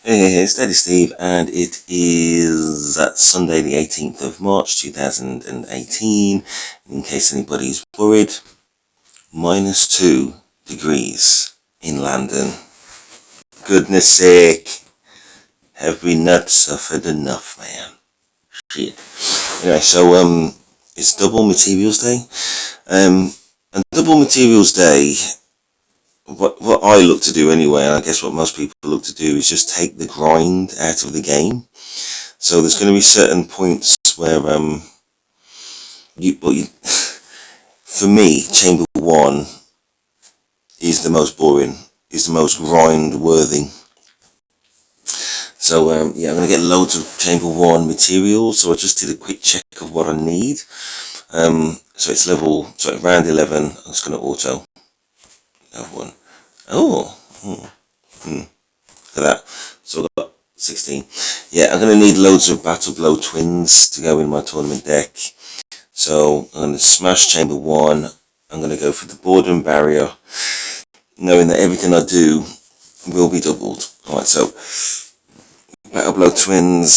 Hey, it's Daddy Steve, and it is Sunday the 18th of March 2018. In case anybody's worried, -2 degrees in London. Goodness sake, have we not suffered enough, man? Shit. Anyway, so it's Double Materials Day. And Double Materials Day, what I look to do anyway, and I guess what most people look to do, is just take the grind out of the game. So there's going to be certain points where for me, Chamber 1 is the most boring, is the most grind worthy. So yeah, I'm going to get loads of Chamber 1 materials. So I just did a quick check of what I need. So it's round 11. I'm just going to auto. Level 1. Oh, look at that. So I've got 16. Yeah, I'm going to need loads of Battle Blow Twins to go in my tournament deck. So I'm going to smash Chamber 1. I'm going to go for the Boredom Barrier, knowing that everything I do will be doubled. Alright, so Battle Blow Twins.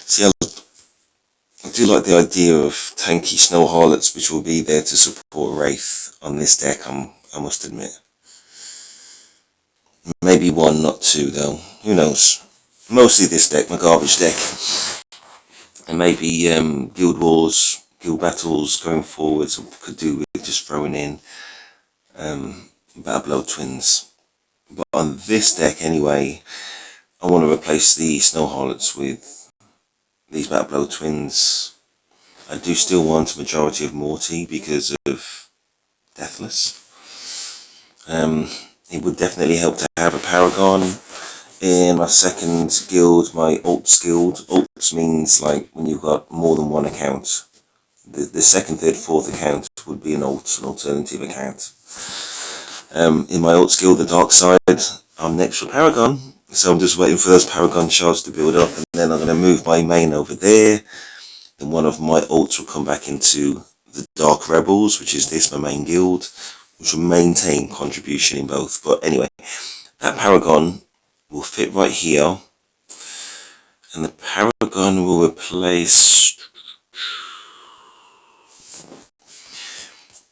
See, I do like the idea of tanky Snow Harlots, which will be there to support Wraith on this deck, I must admit. Maybe 1, not 2 though. Who knows? Mostly this deck, my garbage deck. And maybe Guild Wars, Guild Battles going forwards could do with just throwing in Battle Blow Twins. But on this deck anyway, I want to replace the Snow Harlots with these Battle Blow Twins. I do still want a majority of Morty because of Deathless. It would definitely help to have a Paragon in my second guild, my Alts guild. Alts means like when you've got more than one account. The second, third, fourth account would be an alternative account. In my Alts guild, the Dark Side, I'm next for Paragon. So I'm just waiting for those Paragon shards to build up, and then I'm going to move my main over there. Then one of my Alts will come back into the Dark Rebels, which is my main guild, which will maintain contribution in both. But anyway, that Paragon will fit right here, and the Paragon will replace.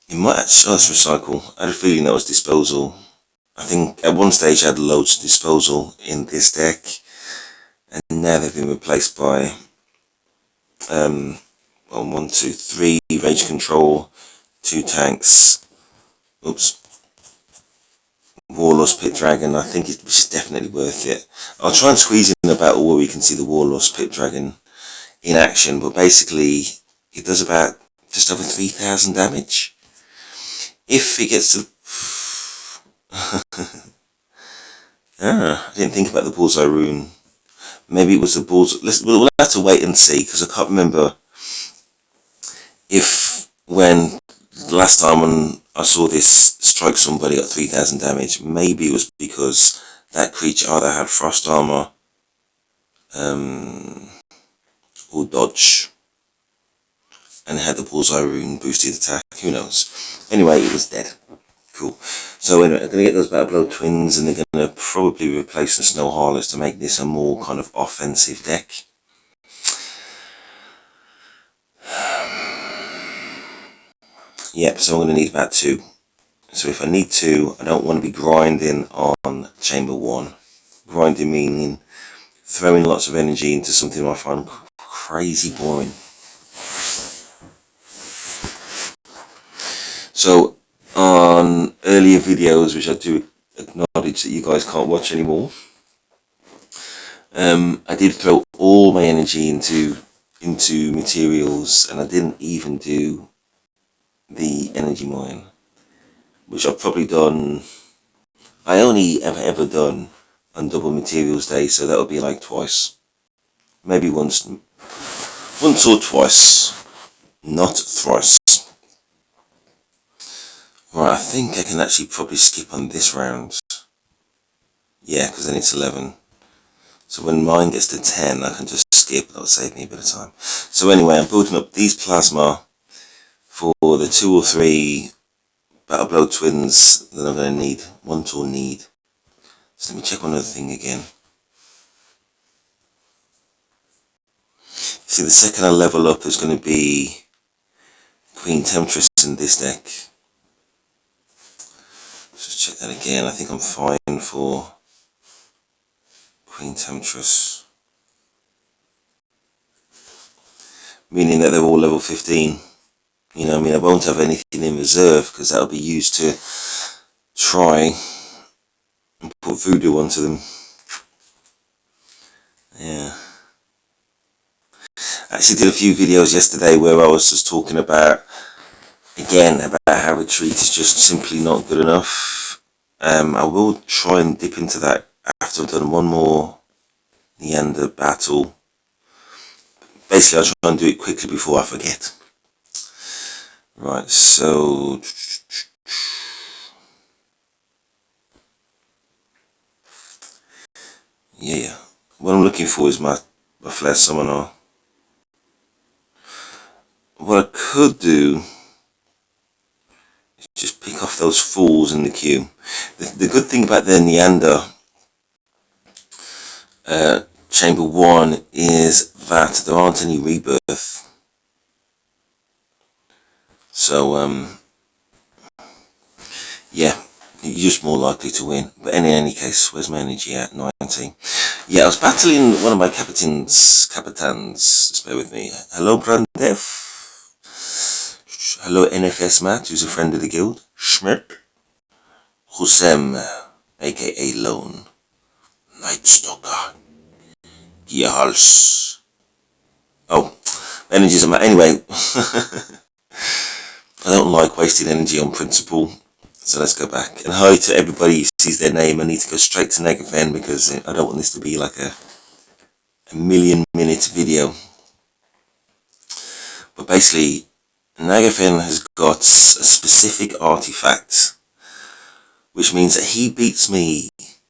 It might actually, let's recycle. I had a feeling that was disposal. I think at one stage I had loads of disposal in this deck, and now they've been replaced by 1, 2, 3 Rage Control, 2 tanks. Oops. Warlords Pit Dragon. I think it's definitely worth it. I'll try and squeeze in a battle where we can see the Warlords Pit Dragon in action, but basically it does about just over 3,000 damage. If it gets to... I didn't think about the Bullseye Rune. Maybe it was the Bullseye... We'll have to wait and see, because I can't remember if when the last time when I saw this strike somebody at 3,000 damage, maybe it was because that creature either had Frost Armor or Dodge and had the Bullseye Rune boosted attack. Who knows? Anyway, it was dead. Cool. So anyway, I'm going to get those Battle Blow Twins, and they're going to probably replace the Snow Harlots to make this a more kind of offensive deck. Yep, so I'm going to need about 2. So if I need 2, I don't want to be grinding on Chamber 1. Grinding meaning throwing lots of energy into something I find crazy boring. So on earlier videos, which I do acknowledge that you guys can't watch anymore, I did throw all my energy into materials, and I didn't even do the energy mine, which I've probably done. I only ever done on Double Materials Day, so that would be like twice, maybe once or twice, not thrice. Right, I think I can actually probably skip on this round. Yeah, because then it's 11. So when mine gets to 10, I can just skip. That'll save me a bit of time. So anyway, I'm building up these plasma for the 2 or 3 Battle Blow Twins that I'm going to need. Want or need. So let me check one other thing again. See, the second I level up, there's going to be Queen Temptress in this deck. Let's just check that again. I think I'm fine for Queen Temptress. Meaning that they're all level 15. You know, I mean, I won't have anything in reserve because that'll be used to try and put voodoo onto them. Yeah. I actually did a few videos yesterday where I was just talking about, again, about how retreat is just simply not good enough. I will try and dip into that after I've done one more Neander battle. Basically, I'll try and do it quickly before I forget. Right, so yeah, what I'm looking for is my Flash Summoner. What I could do is just pick off those fools in the queue. The good thing about the Neander Chamber 1 is that there aren't any rebirth. So, yeah, you're just more likely to win. But in any case, where's my energy at? 19. Yeah, I was battling one of my captains. Just bear with me. Hello, Brandef. Hello, NFS Matt, who's a friend of the guild. Schmidt. Husem, aka Lone. Night Stalker. Gearhals. Oh, energies are my. Anyway, I don't like wasting energy on principle. So let's go back. And hi to everybody who sees their name. I need to go straight to Negafen because I don't want this to be like a million-minute video. But basically, Negafen has got a specific artifact, which means that he beats me.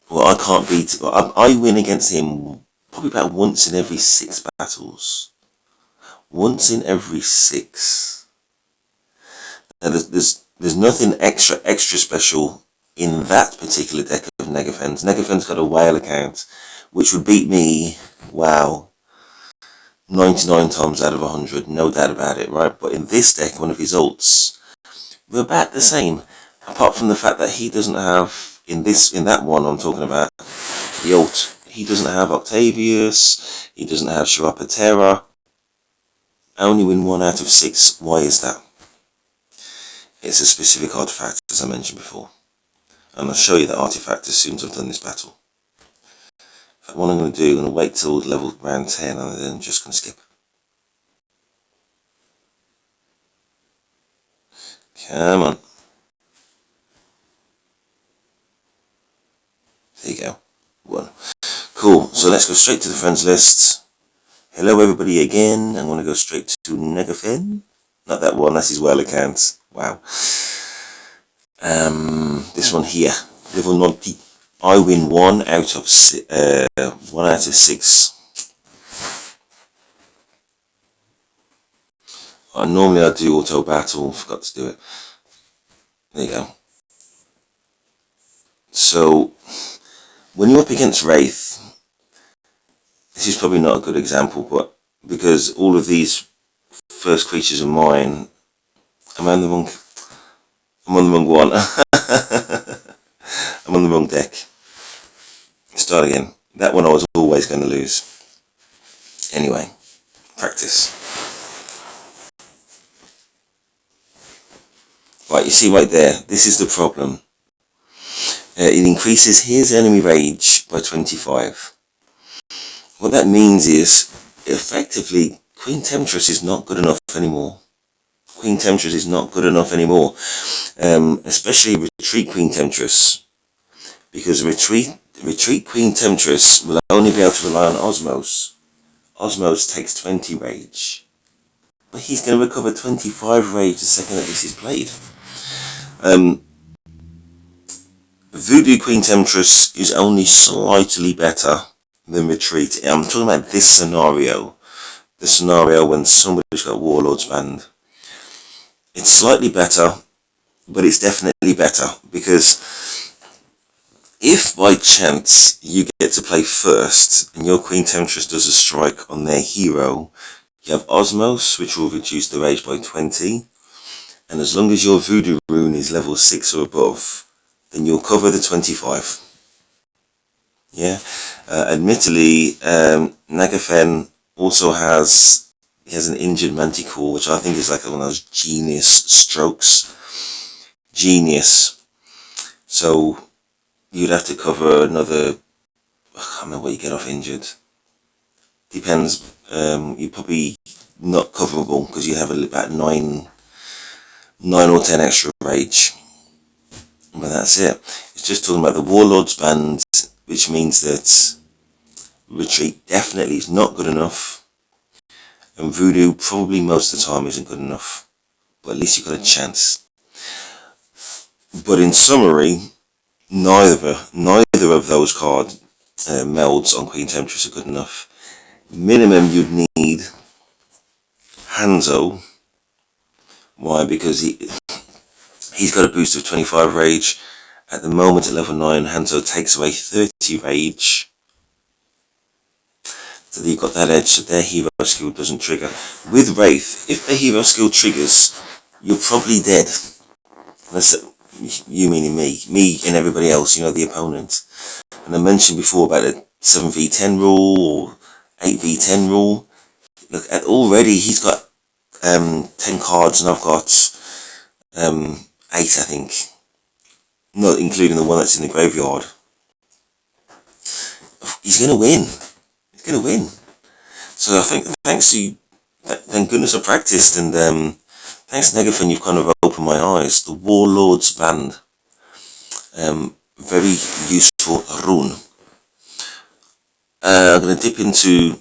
Well, I can't beat. I win against him probably about once in every 6 battles. Once in every 6. Now, there's nothing extra special in that particular deck of Negafens. Negafen's got a whale account, which would beat me, wow, 99 times out of 100, no doubt about it, right? But in this deck, one of his ults, we're about the same, apart from the fact that he doesn't have, in that one I'm talking about, the ult, he doesn't have Octavius, he doesn't have Shirapatera. I only win 1 out of 6. Why is that? It's a specific artifact, as I mentioned before. And I'll show you that artifact as soon as I've done this battle. In fact, what I'm going to do, I'm going to wait till level round 10 and then I'm just going to skip. Come on. There you go. 1. Cool, so let's go straight to the friends list. Hello everybody again. I'm going to go straight to Negafen. Not that one, that's his whale account. Wow. This one here, level 90. I win 1 out of 6. Normally I do auto battle, forgot to do it. There you go. So, when you're up against Wraith, this is probably not a good example, but because all of these first creatures are mine, I'm on the wrong one. I'm on the wrong deck. Start again. That one I was always going to lose. Anyway, practice. Right, you see right there, this is the problem. It increases his enemy rage by 25. What that means is, effectively, Queen Temptress is not good enough anymore. Queen Temptress is not good enough anymore. Especially Retreat Queen Temptress. Because Retreat Queen Temptress will only be able to rely on Osmos. Osmos takes 20 rage. But he's going to recover 25 rage the second that this is played. Voodoo Queen Temptress is only slightly better than Retreat. I'm talking about this scenario. The scenario when somebody's got Warlords banned. It's slightly better, but it's definitely better because If by chance you get to play first and your Queen Temptress does a strike on their hero, you have Osmos, which will reduce the rage by 20, and as long as your Voodoo rune is level 6 or above, then you'll cover the 25. Yeah, admittedly, Nagafen also has an injured Manticore, which I think is like one of those genius strokes. Genius. So you'd have to cover another, I can't remember what you get off injured. Depends. You're probably not coverable because you have about 9 or 10 extra rage. But that's it. It's just talking about the Warlord's Band, which means that Retreat definitely is not good enough, and Voodoo probably most of the time isn't good enough, but at least you've got a chance. But in summary, neither of those card melds on Queen Temptress are good enough. Minimum you'd need Hanzo. Why? Because he's got a boost of 25 rage. At the moment at level 9, Hanzo takes away 30 rage. So you've got that edge, so their hero skill doesn't trigger. With Wraith, if the hero skill triggers, you're probably dead. That's you meaning me and everybody else, the opponent. And I mentioned before about the 7v10 rule or 8v10 rule. Look, already he's got 10 cards and I've got 8, I think. Not including the one that's in the graveyard. He's going to win. He's going to win. So I think thank goodness I practiced, and thanks Negafen, you've kind of opened my eyes. The Warlord's Band. Very useful rune. I'm going to dip into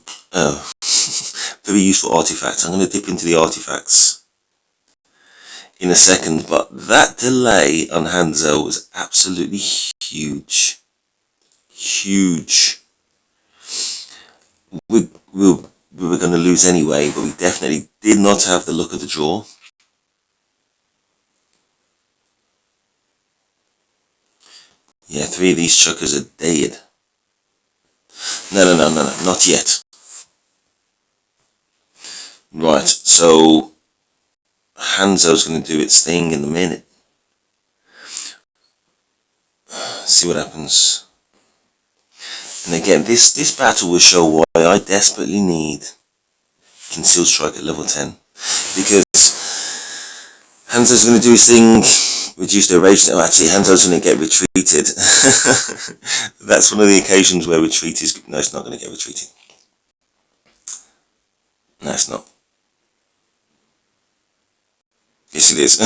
very useful artifacts. I'm going to dip into the artifacts in a second, but that delay on Hanzo was absolutely huge. Huge. We were going to lose anyway, but we definitely did not have the luck of the draw. Yeah, 3 of these chuckers are dead. No, not yet. Right, so Hanzo's going to do its thing in a minute. See what happens. And again, this battle will show why I desperately need Concealed Strike at level 10. Because Hanzo's going to do his thing, reduce their rage. Oh, actually, Hanzo's going to get retreated. That's one of the occasions where retreat is... No, it's not going to get retreated. No, it's not. Yes, it is.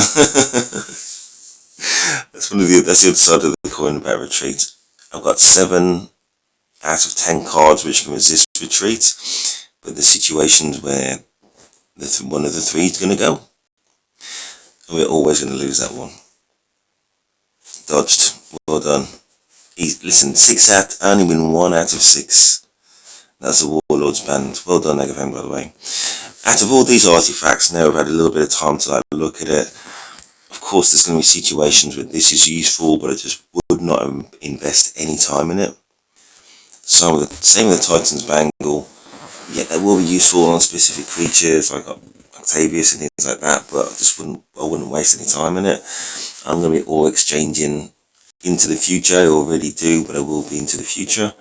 That's the other side of the coin about retreat. I've got 7 out of 10 cards which can resist retreat, but the situations where one of the 3 is going to go, and we're always going to lose that one. Dodged. Well done. Listen, 6 out, I only win 1 out of 6. That's a Warlord's Band. Well done, Negafen, by the way. Out of all these artifacts, now I've had a little bit of time to look at it. Of course, there's going to be situations where this is useful, but I just would not invest any time in it. Same with the Titan's Bangle. Yeah, that will be useful on specific creatures like Octavius and things like that, but I wouldn't waste any time in it. I'm going to be all exchanging into the future. I already do, but I will be into the future.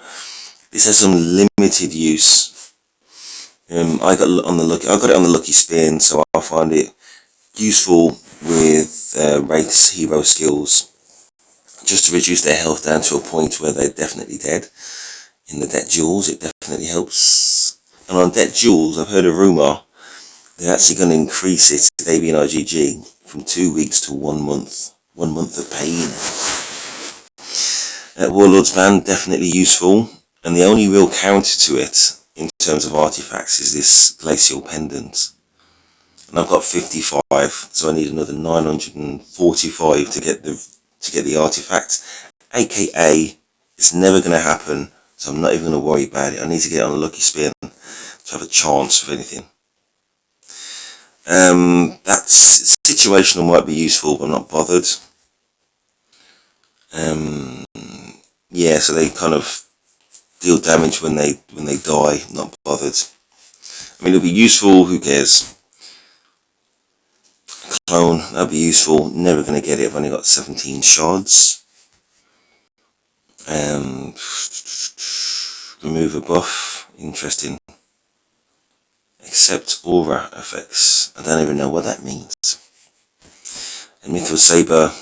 This has some limited use. I got it on the lucky spin, so I'll find it useful with Wraith's hero skills, just to reduce their health down to a point where they're definitely dead. In the debt duels, it definitely helps. And on debt duels, I've heard a rumour they're actually going to increase it at AB and IGG from 2 weeks to 1 month. 1 month of pain. Warlord's Band, definitely useful, and the only real counter to it in terms of artifacts is this Glacial Pendant. And I've got 55, so I need another 945 to get the artifact. AKA, it's never going to happen, so I'm not even going to worry about it. I need to get it on a lucky spin to have a chance of anything. That's situational, might be useful, but I'm not bothered. yeah, so they kind of deal damage when they die, not bothered. I mean, it'll be useful, who cares? Clone, that'll be useful, never going to get it, I've only got 17 shards. Remove a buff, interesting. Accept aura effects, I don't even know what that means. And Mythril Saber,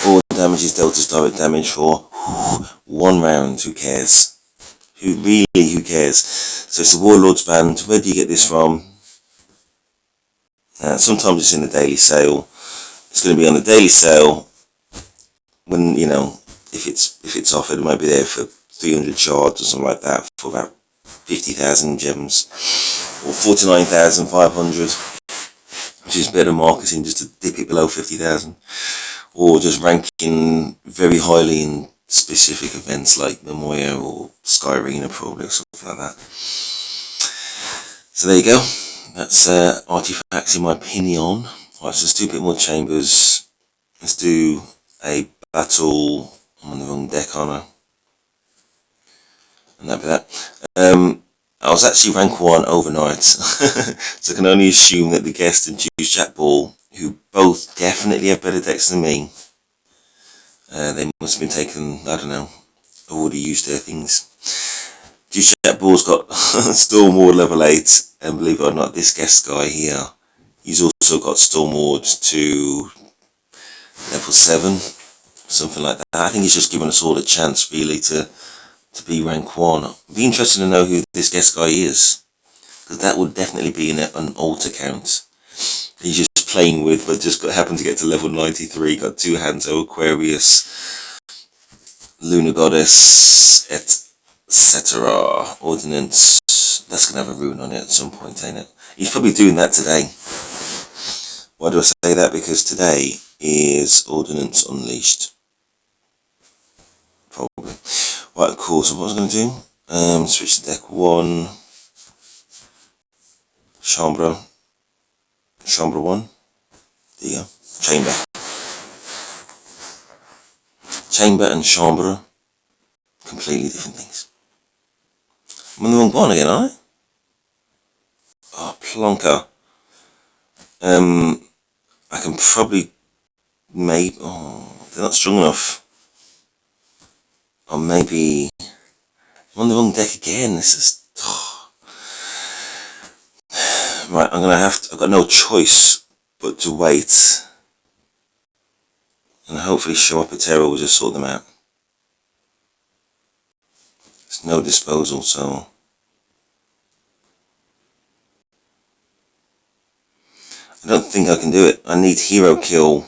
all damage is dealt as direct damage for 1 round, who cares? Who cares? So it's the Warlord's Band. Where do you get this from? Sometimes it's in the daily sale. It's going to be on the daily sale when, you know, if it's offered. It might be there for 300 shards or something like that for about 50,000 gems, or 49,500, which is better marketing just to dip it below 50,000, or just ranking very highly in specific events like Memoria or Sky Arena probably, or something like that. So there you go. That's artifacts in my opinion. Right, so let's do a bit more chambers. Let's do a battle. I'm on the wrong deck, aren't I? And that'd be that. I was actually rank 1 overnight, so I can only assume that the guest and Juice Jack Ball, who both definitely have better decks than me, they must have been taken, I don't know, already used their things. Juice Jack Ball's got Stormward level 8, and believe it or not, this guest guy here, he's also got Stormward to level 7, something like that. I think he's just given us all a chance really to be rank 1. It'd be interesting to know who this guest guy is, because that would definitely be an alt account he's just playing with, but just happened to get to level 93, got 2 Hanzo, Aquarius, Lunar Goddess, etc. Ordnance. That's going to have a rune on it at some point, ain't it? He's probably doing that today. Why do I say that? Because today is Ordnance Unleashed. Probably. Right, cool. So what was I going to do? Switch to deck 1. Chambre 1. There you go. Chamber and Chambre. Completely different things. I'm on the wrong one again, aren't I? Oh, Plonker. I can probably maybe. Oh, they're not strong enough. Or maybe I'm on the wrong deck again. This is right. I'm gonna have to. I've got no choice but to wait, and hopefully show up a terror will just sort them out. There's no disposal, so I don't think I can do it. I need hero kill,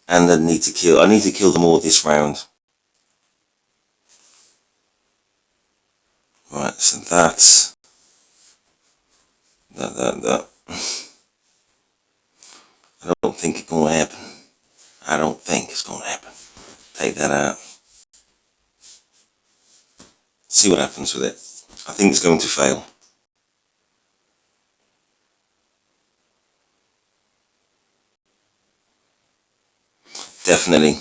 and I need to kill them all this round. Right, so that. I don't think it's gonna happen. I don't think it's gonna happen. Take that out. See what happens with it. I think it's going to fail. Definitely.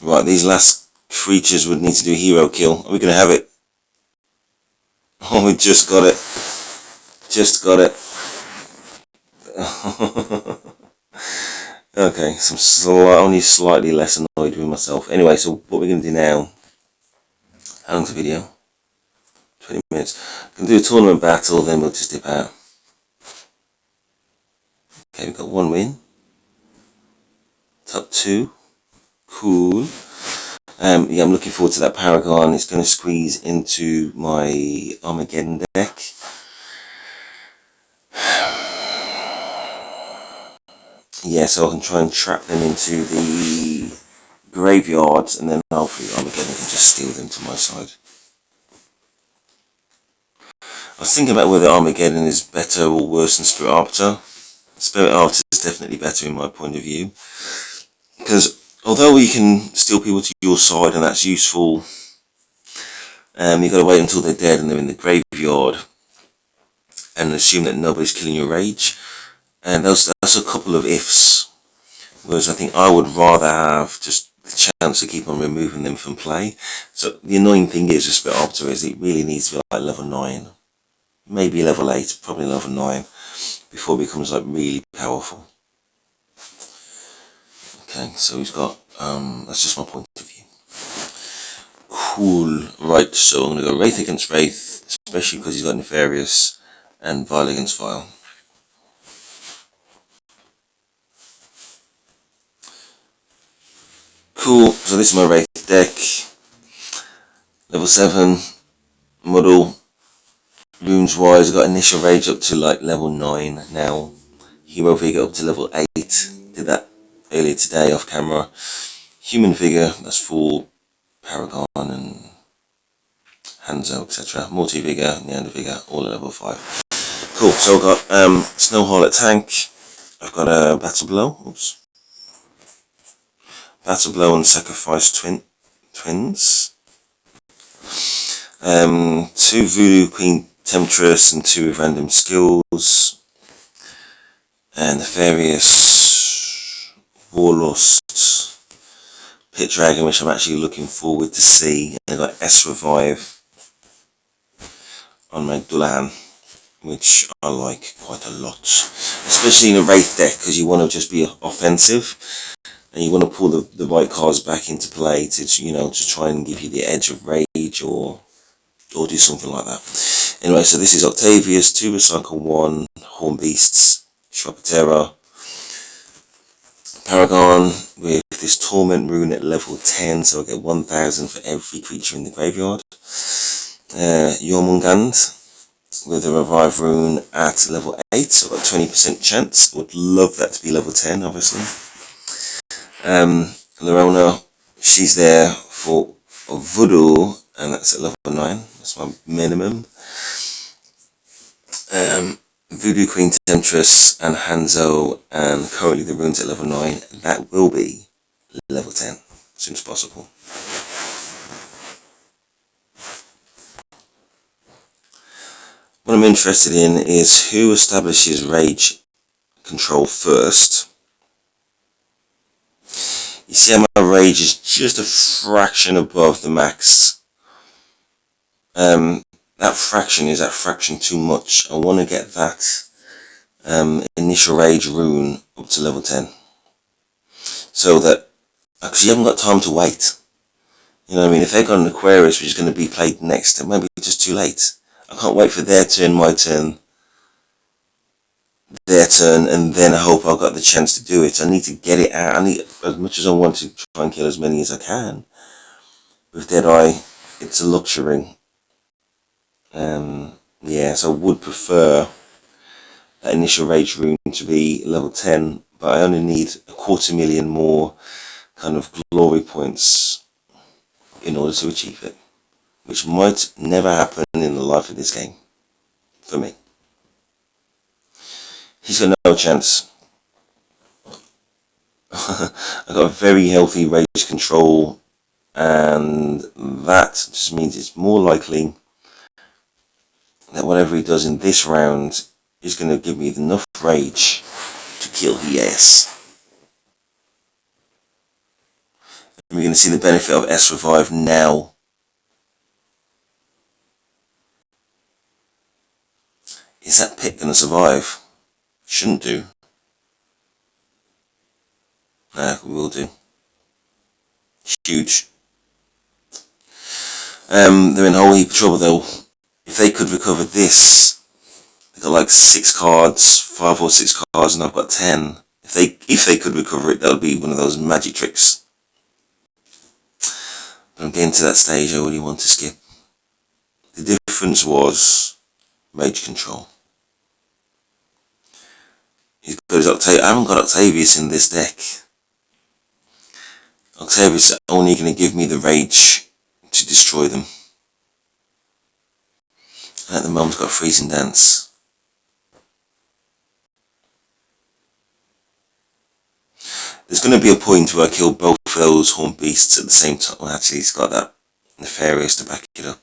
Right, these last creatures would need to do hero kill. Are we going to have it? Oh, we just got it. Just got it. Okay, so I'm only slightly less annoyed with myself. Anyway, so what we're going to do now. How long's the video? 20 minutes. We're going to do a tournament battle, then we'll just dip out. Okay, we've got 1 win. Top 2. Cool. Yeah, I'm looking forward to that Paragon. It's going to squeeze into my Armageddon deck. Yeah, so I can try and trap them into the graveyards, and then hopefully Armageddon can just steal them to my side. I was thinking about whether Armageddon is better or worse than Spirit Arbiter. Spirit Arbiter is definitely better in my point of view, because although you can steal people to your side and that's useful You've got to wait until they're dead and they're in the graveyard and assume that nobody's killing your rage. And that's a couple of ifs. Whereas I think I would rather have just the chance to keep on removing them from play. So the annoying thing is with Spit Arbiter is it really needs to be like level 9. Maybe level 8, probably level 9. Before it becomes like really powerful. Okay, so he's got, that's just my point of view. Cool, right, so I'm going to go Wraith against Wraith, especially because he's got Nefarious, and Vile against Vile. Cool, so this is my Wraith deck. Level 7, model. Runes wise, I've got Initial Rage up to like level 9 now. Hero Vigor up to level 8. Did that earlier today off camera. Human Vigor, that's full. Paragon and Hanzo, etc. Multi Vigor, Neander Vigor, all at level 5. Cool, so I've got Snow Harlot Tank. I've got a Battle Blow. Oops. Battle Blow and Sacrifice Twins. 2 Voodoo Queen Temptress and 2 random skills. And Nefarious Warlust. Pit Dragon, which I'm actually looking forward to see. And I've got S Revive on my Dullahan, which I like quite a lot. Especially in a Wraith deck, because you want to just be offensive. And you want to pull the right cards back into play to, you know, to try and give you the edge of rage or do something like that. Anyway, so this is Octavius, 2 Recycle 1, Horn Beasts, Shrapatera, Paragon with this Torment rune at level 10, so I get 1000 for every creature in the graveyard. Jormungand with a Revive rune at level 8, so I've got 20% chance. Would love that to be level 10, obviously. Lorona, she's there for Voodoo, and that's at level 9. That's my minimum. Voodoo Queen Temptress and Hanzo, and currently the runes at level 9. That will be level 10 as soon as possible. What I'm interested in is who establishes rage control first. You see how my rage is just a fraction above the max. That fraction is that fraction too much. I want to get that initial rage rune up to level 10. So that, because you haven't got time to wait. You know what I mean? If they've got an Aquarius which is going to be played next, it might be just too late. I can't wait for their turn, my turn, their turn, and then I hope I've got the chance to do it. I need to get it out. I need, as much as I want to try and kill as many as I can. With Deadeye, it's a luxury. Yeah, so I would prefer that initial rage rune to be level 10, but I only need 250,000 more kind of glory points in order to achieve it, which might never happen in the life of this game, for me. He's got no chance. I've got a very healthy rage control, and that just means it's more likely that whatever he does in this round is going to give me enough rage to kill his ass. And we're going to see the benefit of S Revive now. Is that pit going to survive? Shouldn't do. Nah, we will do. Huge. They're in a whole heap of trouble though. If they could recover this, they've got like 6 cards, 5 or 6 cards, and I've got 10. If they could recover it, that would be one of those magic tricks. But I'm getting to that stage I really want to skip. The difference was rage control. He's got his I haven't got Octavius in this deck. Octavius is only going to give me the rage to destroy them. And at the moment, got Freezing Dance. There's going to be a point where I kill both of those Horned Beasts at the same time. Well, actually, he's got that Nefarious to back it up.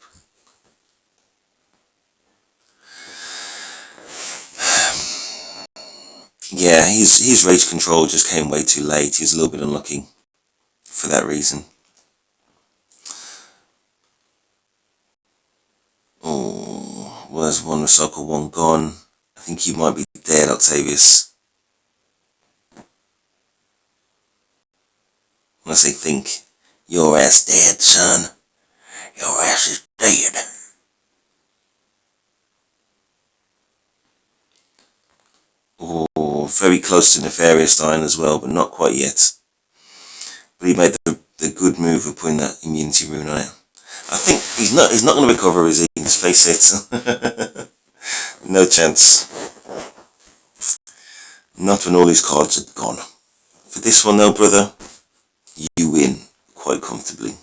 yeah, his rage control just came way too late. He's a little bit unlucky for that reason. Oh, where's one recycle, one gone? I think you might be dead, Octavius. When I say think, your ass dead, son. Your ass is dead. Oh, very close to Nefarious dying as well, but not quite yet. But he made the good move of putting that immunity rune on it. I think he's not going to recover, is he? Let's face it. No chance. Not when all his cards are gone. For this one though, brother, you win quite comfortably.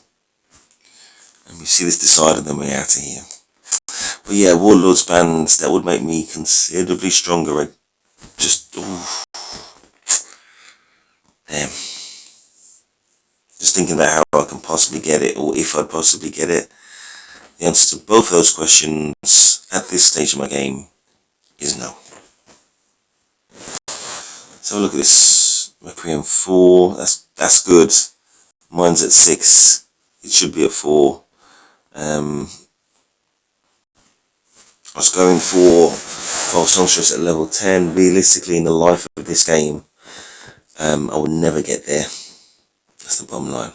And we see this decided, then we're out of here. But yeah, Warlord's band, that would make me considerably stronger. I just, ooh, damn. Just thinking about how I can possibly get it, or if I'd possibly get it. The answer to both of those questions at this stage of my game is no. So look at this. Requiem 4, that's good. Mine's at 6. It should be at 4. I was going for False Songstress at level 10. Realistically, in the life of this game, I would never get there. That's the bottom line.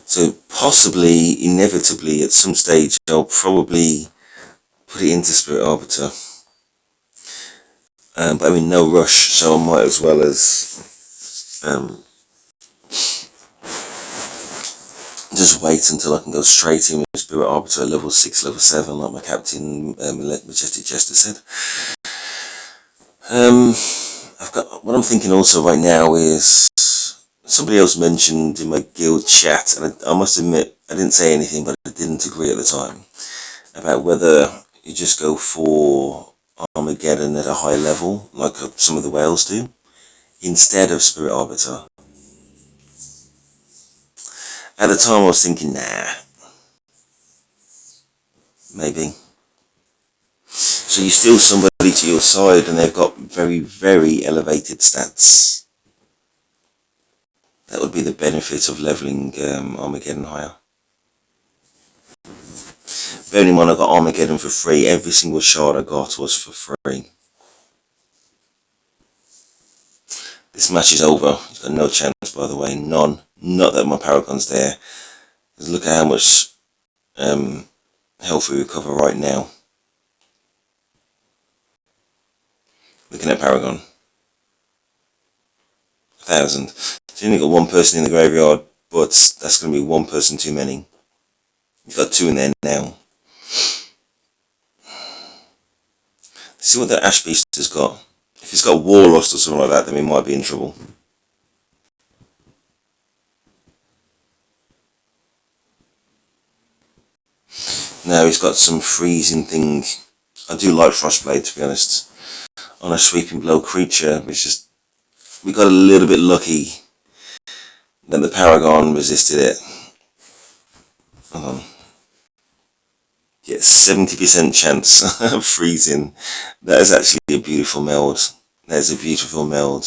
So possibly, inevitably, at some stage, I'll probably put it into Spirit Arbiter. But I'm in no rush, so I might as well as just wait until I can go straight in with Spirit Arbiter at level 6, level 7, like my Captain Majestic Jester said. I've got, what I'm thinking also right now is, somebody else mentioned in my guild chat, and I must admit, I didn't say anything, but I didn't agree at the time, about whether you just go for Armageddon at a high level, like some of the whales do, instead of Spirit Arbiter. At the time I was thinking, nah, maybe. So you steal somebody to your side and they've got very, very elevated stats. That would be the benefit of levelling Armageddon higher. Bearing in mind I got Armageddon for free, every single shard I got was for free. This match is over, he's got no chance by the way, none. Not that my Paragon's there. Just look at how much health we recover right now. Looking at Paragon. 1,000. So you only got one person in the graveyard, but that's going to be one person too many. You've got 2 in there now. See what that Ash Beast has got. If he's got Warlust or something like that, then we might be in trouble. Now he's got some freezing thing. I do like Frostblade, to be honest. On a sweeping blow creature, which just, we got a little bit lucky that the Paragon resisted it. Hold on. Yeah, 70% chance of freezing. That is actually a beautiful meld. That is a beautiful meld.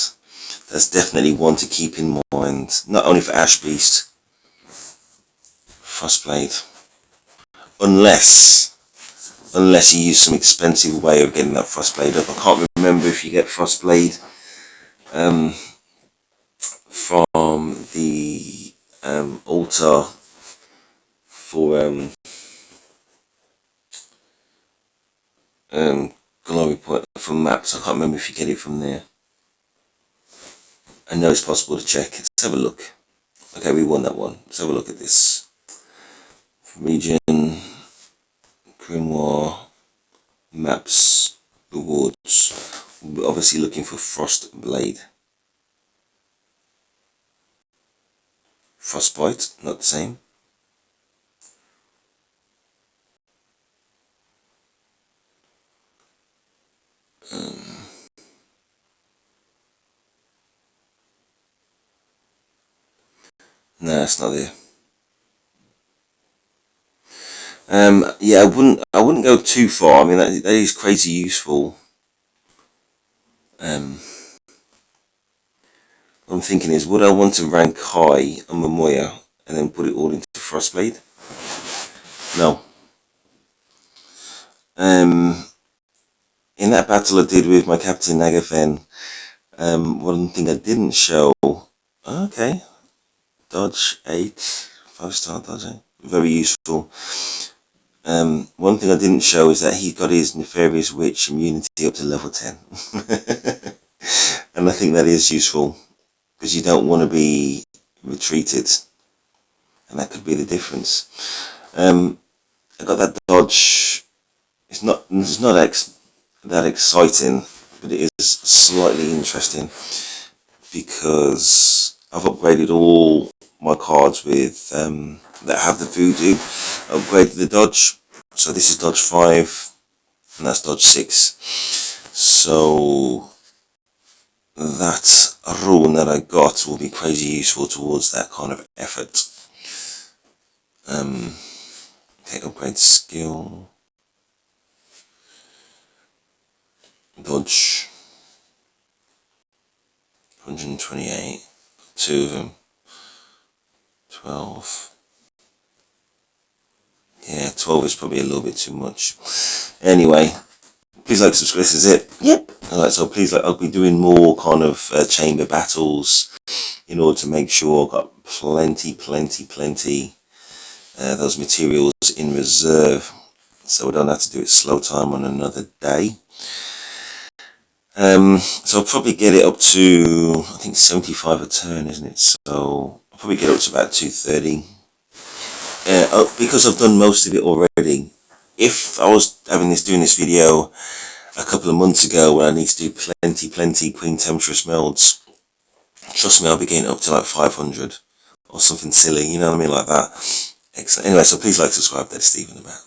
That's definitely one to keep in mind. Not only for Ash Beast, Frostblade. Unless you use some expensive way of getting that Frostblade up. I can't remember if you get Frostblade from the altar for glory point from maps. I can't remember if you get it from there. I know it's possible to check. Let's have a look. Okay, we won that one. Let's have a look at this. Region, Grimoire, maps, rewards. We're obviously looking for Frostblade. Frostbite, not the same. No, it's not there. Yeah, I wouldn't go too far. I mean, that is crazy useful. What I'm thinking is, would I want to rank high on Momoya and then put it all into Frostblade? No. In that battle I did with my Captain Nagafen, one thing I didn't show. Okay, dodge 8, 5-star dodge 8, very useful. One thing I didn't show is that he got his Nefarious Witch immunity up to level 10. And I think that is useful, because you don't want to be retreated, and that could be the difference. I got that dodge. It's not that exciting, but it is slightly interesting, because I've upgraded all my cards with that have the voodoo. I upgraded the dodge, so this is dodge 5 and that's dodge 6. So that rune that I got will be crazy useful towards that kind of effort. Okay, upgrade skill, dodge 128, 2 of them, 12. Yeah, 12 is probably a little bit too much. Anyway, please like, subscribe. This is it. Yep. Alright, so please like, I'll be doing more kind of chamber battles in order to make sure I've got plenty those materials in reserve, so we don't have to do it slow time on another day. So I'll probably get it up to, I think 75 a turn, isn't it? So I'll probably get up to about 230. Because I've done most of it already. If I was doing this video a couple of months ago when I need to do plenty Queen Temptress melds, trust me, I'll be getting up to like 500 or something silly, you know what I mean, like that. Excellent. Anyway, so please like, subscribe. That's Stephen about.